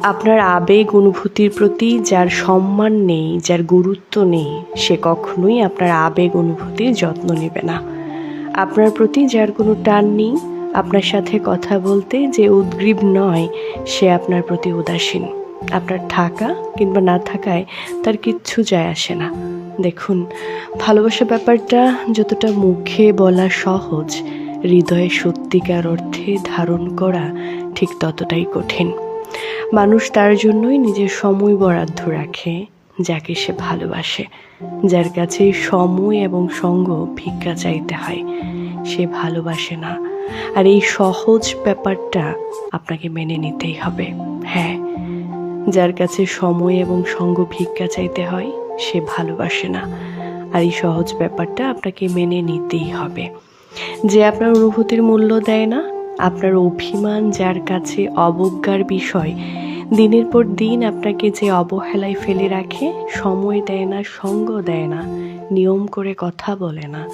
আপনার আবেগ অনুভূতির প্রতি যার সম্মান নেই, যার গুরুত্ব নেই, সে কখনোই আপনার আবেগ অনুভূতির যত্ন নেবে না। আপনার প্রতি যার কোনো টান নেই, আপনার সাথে কথা বলতে যে উদগ্রীব নয়, সে আপনার প্রতি উদাসীন। আপনার থাকা কিংবা না থাকায় তার কিচ্ছু যায় আসে না। দেখুন, ভালোবাসা ব্যাপারটা যতটা মুখে বলা সহজ, হৃদয়ে সত্যিকার অর্থে ধারণ করা ঠিক ততটাই কঠিন। মানুষ তার জন্যই নিজের সময় বরাদ্দ রাখে যাকে সে ভালোবাসে। যার কাছে সময় এবং সঙ্গ ভিক্ষা চাইতে হয়, সে ভালোবাসে না। আর এই সহজ ব্যাপারটা আপনাকে মেনে নিতেই হবে। হ্যাঁ, যার কাছে সময় এবং সঙ্গ ভিক্ষা চাইতে হয়, সে ভালোবাসে না। আর এই সহজ ব্যাপারটা আপনাকে মেনে নিতেই হবে। যে আপনার অনুভূতির মূল্য দেয় না, আপনার অভিমান যার কাছে অবজ্ঞার বিষয়, দিনের পর দিন আপনাকে যে অবহেলায় ফেলে রাখে, সময় দেয় না, সঙ্গ দেয় না, নিয়ম করে কথা বলে না,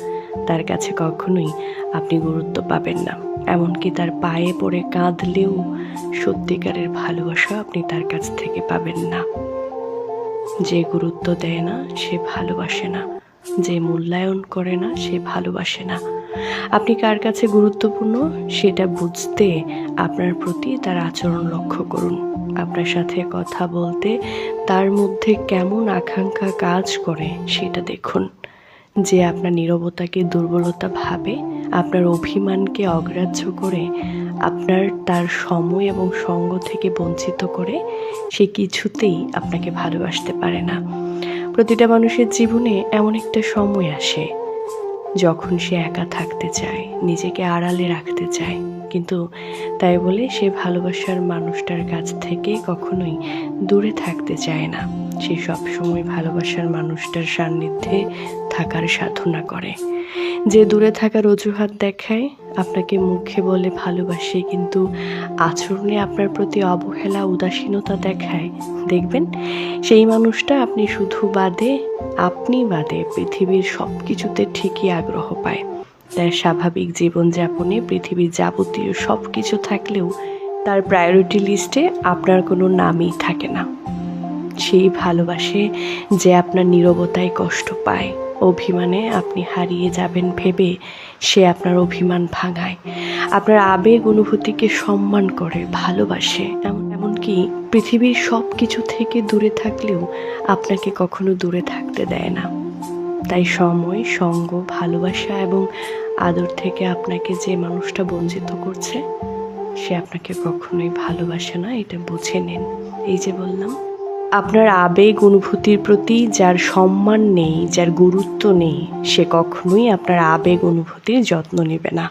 তার কাছে কখনোই আপনি গুরুত্ব পাবেন না। এমনকি তার পায়ে পড়ে কাঁদলেও সত্যিকারের ভালোবাসা আপনি তার কাছ থেকে পাবেন না। যে গুরুত্ব দেয় না, সে ভালোবাসে না। যে মূল্যায়ন করে না, সে ভালোবাসে না। আপনি কার কাছে গুরুত্বপূর্ণ সেটা বুঝতে আপনার প্রতি তার আচরণ লক্ষ্য করুন। আপনার সাথে কথা বলতে তার মধ্যে কেমন আকাঙ্ক্ষা কাজ করে সেটা দেখুন। যে আপনার নীরবতাকে দুর্বলতা ভাবে, আপনার অভিমানকে অগ্রাহ্য করে, আপনার তার সময় এবং সঙ্গ থেকে বঞ্চিত করে, সে কিছুতেই আপনাকে ভালোবাসতে পারে না। প্রতিটা মানুষের জীবনে এমন একটা সময় আসে যখন সে একা থাকতে চায়, নিজেকে আড়ালে রাখতে চায়, কিন্তু তাই বলে সে ভালোবাসার মানুষটার কাছ থেকে কখনোই দূরে থাকতে চায় না। সে সবসময় ভালোবাসার মানুষটার সান্নিধ্যে থাকার সাধনা করে। যে দূরে থাকার অজুহাত দেখায়, আপনাকে মুখে বলে ভালোবাসে কিন্তু আচরণে আপনার প্রতি অবহেলা উদাসীনতা দেখায়, দেখবেন সেই মানুষটা আপনি বাদে পৃথিবীর সব কিছুতে ঠিকই আগ্রহ পায়। তার স্বাভাবিক জীবনযাপনে পৃথিবীর যাবতীয় সব কিছু থাকলেও তার প্রায়োরিটি লিস্টে আপনার কোনো নামই থাকে না। সেই ভালোবাসে যে আপনার নীরবতায় কষ্ট পায়, অভিমানে আপনি হারিয়ে যাবেন ভেবে সে আপনার অভিমান ভাঙায়, আপনার আবেগ অনুভূতিকে সম্মান করে, ভালোবাসে, এমনকি পৃথিবীর সব কিছু থেকে দূরে থাকলেও আপনাকে কখনো দূরে থাকতে দেয় না। তাই সময়, সঙ্গ, ভালোবাসা এবং আদর থেকে আপনাকে যে মানুষটা বঞ্চিত করছে, সে আপনাকে কখনোই ভালোবাসে না, এটা বুঝে নিন। এই যে বললাম, আপনার আবেগ অনুভূতির প্রতি যার সম্মান নেই, যার গুরুত্ব নেই, সে কখনোই আপনার আবেগ অনুভূতির যত্ন নেবে না।